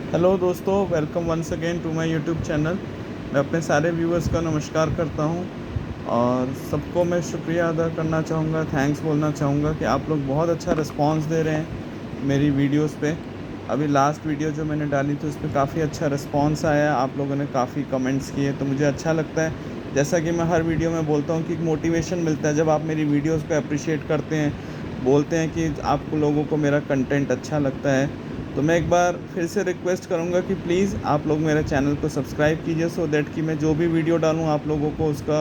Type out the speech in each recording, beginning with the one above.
Hello दोस्तों, welcome once again to my YouTube channel. मैं अपने सारे व्यूअर्स का नमस्कार करता हूं और सबको मैं शुक्रिया अदा करना चाहूँगा, थैंक्स बोलना चाहूँगा कि आप लोग बहुत अच्छा रिस्पांस दे रहे हैं मेरी वीडियोस पे। अभी लास्ट वीडियो जो मैंने डाली थी उस पे काफ़ी अच्छा रिस्पांस आया, आप लोगों ने काफ़ी कमेंट्स किए तो मुझे अच्छा लगता है। जैसा कि मैं हर वीडियो में बोलता हूँ कि एक मोटिवेशन मिलता है जब आप मेरी वीडियोज़ को अप्रिशिएट करते हैं, बोलते हैं कि आपको लोगों को मेरा कंटेंट अच्छा लगता है। तो मैं एक बार फिर से रिक्वेस्ट करूँगा कि प्लीज़ आप लोग मेरे चैनल को सब्सक्राइब कीजिए, सो दैट कि मैं जो भी वीडियो डालूँ आप लोगों को उसका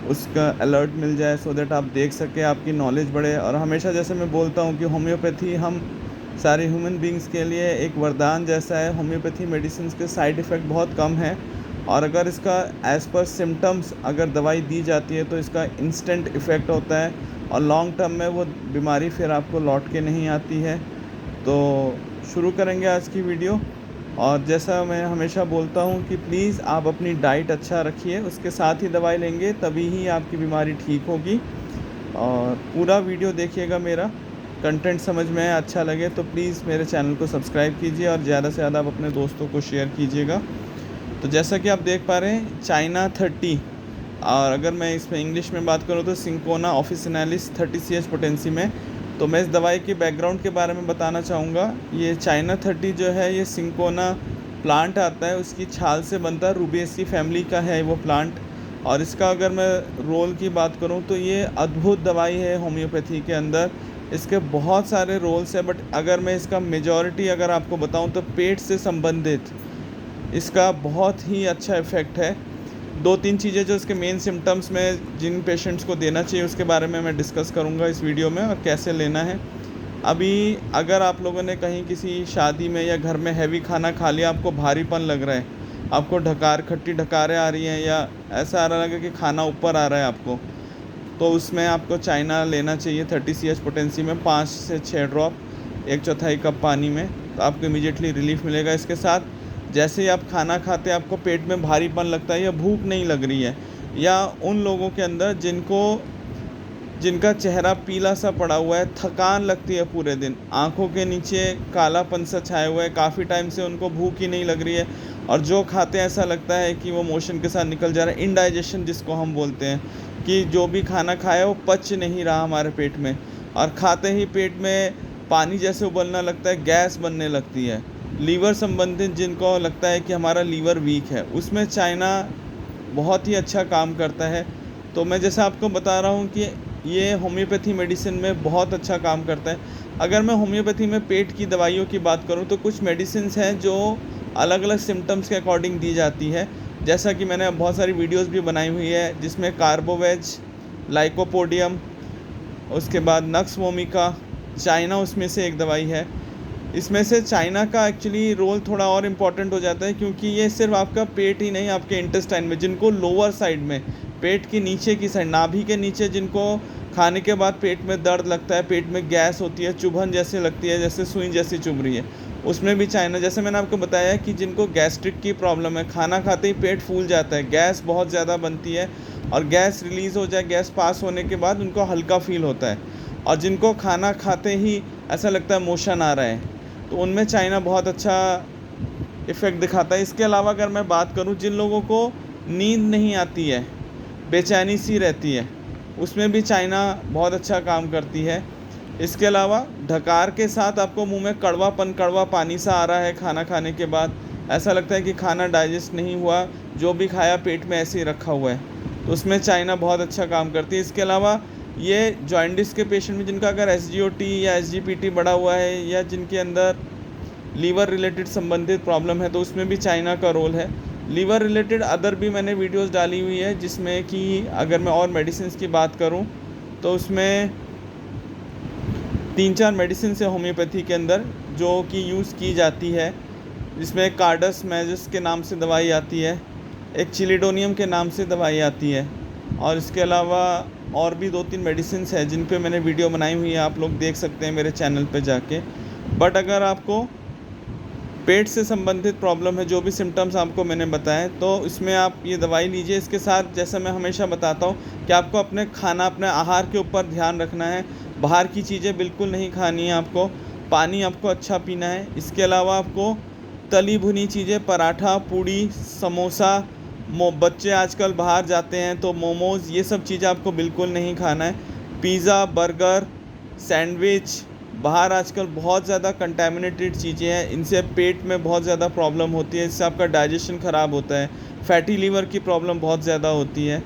उसका अलर्ट मिल जाए, सो दैट आप देख सकें, आपकी नॉलेज बढ़े। और हमेशा जैसे मैं बोलता हूँ कि होम्योपैथी हम सारे ह्यूमन बींग्स के लिए एक वरदान जैसा है। होम्योपैथी मेडिसिन के साइड इफ़ेक्ट बहुत कम है और अगर इसका एज़ पर सिम्टम्स अगर दवाई दी जाती है तो इसका इंस्टेंट इफ़ेक्ट होता है और लॉन्ग टर्म में वो बीमारी फिर आपको लौट के नहीं आती है। तो शुरू करेंगे आज की वीडियो। और जैसा मैं हमेशा बोलता हूँ कि प्लीज़ आप अपनी डाइट अच्छा रखिए, उसके साथ ही दवाई लेंगे तभी ही आपकी बीमारी ठीक होगी। और पूरा वीडियो देखिएगा, मेरा कंटेंट समझ में आए, अच्छा लगे तो प्लीज़ मेरे चैनल को सब्सक्राइब कीजिए और ज़्यादा से ज़्यादा आप अपने दोस्तों को शेयर कीजिएगा। तो जैसा कि आप देख पा रहे हैं, चाइना 30, और अगर मैं इसमें इंग्लिश में बात करूँ तो सिंकोना ऑफिसिनालिस 30 पोटेंसी में। तो मैं इस दवाई के बैकग्राउंड के बारे में बताना चाहूँगा। ये चाइना 30 जो है ये सिंकोना प्लांट आता है, उसकी छाल से बनता है, रूबिएसी फैमिली का है वो प्लांट। और इसका अगर मैं रोल की बात करूँ तो ये अद्भुत दवाई है होम्योपैथी के अंदर। इसके बहुत सारे रोल्स हैं, बट अगर मैं इसका मेजॉरिटी अगर आपको बताऊँ तो पेट से संबंधित इसका बहुत ही अच्छा इफ़ेक्ट है। 2-3 चीज़ें जो इसके मेन सिम्टम्स में जिन पेशेंट्स को देना चाहिए उसके बारे में मैं डिस्कस करूँगा इस वीडियो में, और कैसे लेना है। अभी अगर आप लोगों ने कहीं किसी शादी में या घर में हैवी खाना खा लिया, आपको भारीपन लग रहा है, आपको खट्टी डकारें आ रही हैं, या ऐसा आ रहा है कि खाना ऊपर आ रहा है आपको, तो उसमें आपको चाइना लेना चाहिए 30 पोटेंसी में 5 से 6 ड्रॉप 1/4 कप पानी में, तो आपको इमीडिएटली रिलीफ मिलेगा। इसके साथ जैसे ही आप खाना खाते हैं आपको पेट में भारीपन लगता है या भूख नहीं लग रही है, या उन लोगों के अंदर जिनका चेहरा पीला सा पड़ा हुआ है, थकान लगती है पूरे दिन, आँखों के नीचे कालापन सा छाया हुआ है, काफ़ी टाइम से उनको भूख ही नहीं लग रही है, और जो खाते हैं ऐसा लगता है कि वो मोशन के साथ निकल जा रहा है, इनडाइजेशन जिसको हम बोलते हैं, कि जो भी खाना खाया वो पच नहीं रहा हमारे पेट में, और खाते ही पेट में पानी जैसे उबलना लगता है, गैस बनने लगती है। लीवर संबंधित जिनको लगता है कि हमारा लीवर वीक है, उसमें चाइना बहुत ही अच्छा काम करता है। तो मैं जैसा आपको बता रहा हूँ कि ये होम्योपैथी मेडिसिन में बहुत अच्छा काम करता है। अगर मैं होम्योपैथी में पेट की दवाइयों की बात करूँ तो कुछ मेडिसिन्स हैं जो अलग अलग सिम्टम्स के अकॉर्डिंग दी जाती है। जैसा कि मैंने बहुत सारी वीडियोस भी बनाई हुई है जिसमें कार्बोवेज, लाइकोपोडियम, उसके बाद नक्स वोमिका, चाइना उसमें से एक दवाई है। इसमें से चाइना का एक्चुअली रोल थोड़ा और इम्पॉर्टेंट हो जाता है, क्योंकि ये सिर्फ आपका पेट ही नहीं, आपके इंटेस्टाइन में जिनको लोअर साइड में, पेट की नीचे की साइड, नाभि के नीचे जिनको खाने के बाद पेट में दर्द लगता है, पेट में गैस होती है, चुभन जैसे लगती है, जैसे सुई जैसी चुभ रही है, उसमें भी चाइना, जैसे मैंने आपको बताया कि जिनको गैस्ट्रिक की प्रॉब्लम है, खाना खाते ही पेट फूल जाता है, गैस बहुत ज़्यादा बनती है, और गैस रिलीज़ हो जाए, गैस पास होने के बाद उनको हल्का फील होता है, और जिनको खाना खाते ही ऐसा लगता है मोशन आ रहा है, तो उनमें चाइना बहुत अच्छा इफ़ेक्ट दिखाता है। इसके अलावा अगर मैं बात करूं जिन लोगों को नींद नहीं आती है, बेचैनी सी रहती है, उसमें भी चाइना बहुत अच्छा काम करती है। इसके अलावा ढकार के साथ आपको मुंह में कड़वा पानी सा आ रहा है खाना खाने के बाद, ऐसा लगता है कि खाना डाइजेस्ट नहीं हुआ, जो भी खाया पेट में ऐसे ही रखा हुआ है, तो उसमें चाइना बहुत अच्छा काम करती है। इसके अलावा ये जॉइंटिस के पेशेंट में जिनका अगर SGOT या SGPT बढ़ा हुआ है, या जिनके अंदर लीवर रिलेटेड संबंधित प्रॉब्लम है, तो उसमें भी चाइना का रोल है। लीवर रिलेटेड अदर भी मैंने वीडियोस डाली हुई है, जिसमें कि अगर मैं और मेडिसिन की बात करूं तो उसमें 3-4 मेडिसिन है होम्योपैथी के अंदर जो कि यूज़ की जाती है, जिसमें कार्डस मैजस के नाम से दवाई आती है, एक चिलिडोनियम के नाम से दवाई आती है, और इसके अलावा और भी 2-3 मेडिसिन है जिन पे मैंने वीडियो बनाई हुई है, आप लोग देख सकते हैं मेरे चैनल पे जाके। बट अगर आपको पेट से संबंधित प्रॉब्लम है, जो भी सिम्टम्स आपको मैंने बताएं, तो इसमें आप ये दवाई लीजिए। इसके साथ जैसा मैं हमेशा बताता हूँ कि आपको अपने आहार के ऊपर ध्यान रखना है, बाहर की चीज़ें बिल्कुल नहीं खानी है आपको, पानी आपको अच्छा पीना है। इसके अलावा आपको तली भुनी चीज़ें, पराठा, पूड़ी, समोसा, बच्चे आजकल बाहर जाते हैं तो मोमोज़, ये सब चीज़ें आपको बिल्कुल नहीं खाना है। पिज़्ज़ा, बर्गर, सैंडविच, बाहर आजकल बहुत ज़्यादा कंटेमिनेटेड चीज़ें हैं, इनसे पेट में बहुत ज़्यादा प्रॉब्लम होती है, इससे आपका डाइजेशन ख़राब होता है, फैटी लीवर की प्रॉब्लम बहुत ज़्यादा होती है।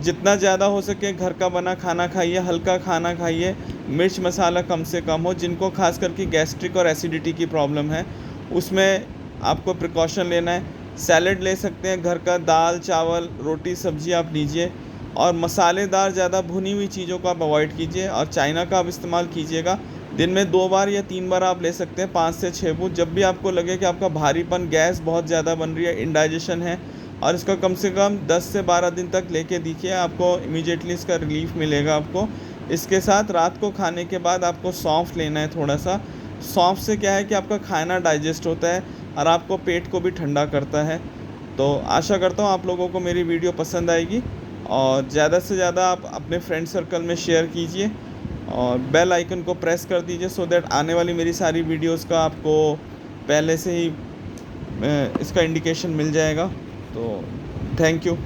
जितना ज़्यादा हो सके घर का बना खाना खाइए, हल्का खाना खाइए, मिर्च मसाला कम से कम हो। जिनको खास करके गैस्ट्रिक और एसिडिटी की प्रॉब्लम है, उसमें आपको प्रिकॉशन लेना है। सैलेड ले सकते हैं घर का, दाल, चावल, रोटी, सब्ज़ी आप लीजिए, और मसालेदार ज़्यादा भुनी हुई चीज़ों को आप अवॉइड कीजिए, और चाइना का आप इस्तेमाल कीजिएगा। दिन में 2 बार या 3 बार आप ले सकते हैं, 5 से 6 बूँद। जब भी आपको लगे कि आपका भारीपन, गैस बहुत ज़्यादा बन रही है, इंडाइजेशन है, और इसका कम से कम 10 से 12 दिन तक लेके देखिए, आपको इमीडिएटली इसका रिलीफ़ मिलेगा आपको। इसके साथ रात को खाने के बाद आपको सौंफ लेना है थोड़ा-सा। सौंफ से क्या है कि आपका खाना डाइजेस्ट होता है और आपको पेट को भी ठंडा करता है। तो आशा करता हूँ आप लोगों को मेरी वीडियो पसंद आएगी, और ज़्यादा से ज़्यादा आप अपने फ्रेंड सर्कल में शेयर कीजिए, और बेल आइकन को प्रेस कर दीजिए, सो दैट आने वाली मेरी सारी वीडियोस का आपको पहले से ही इसका इंडिकेशन मिल जाएगा। तो थैंक यू।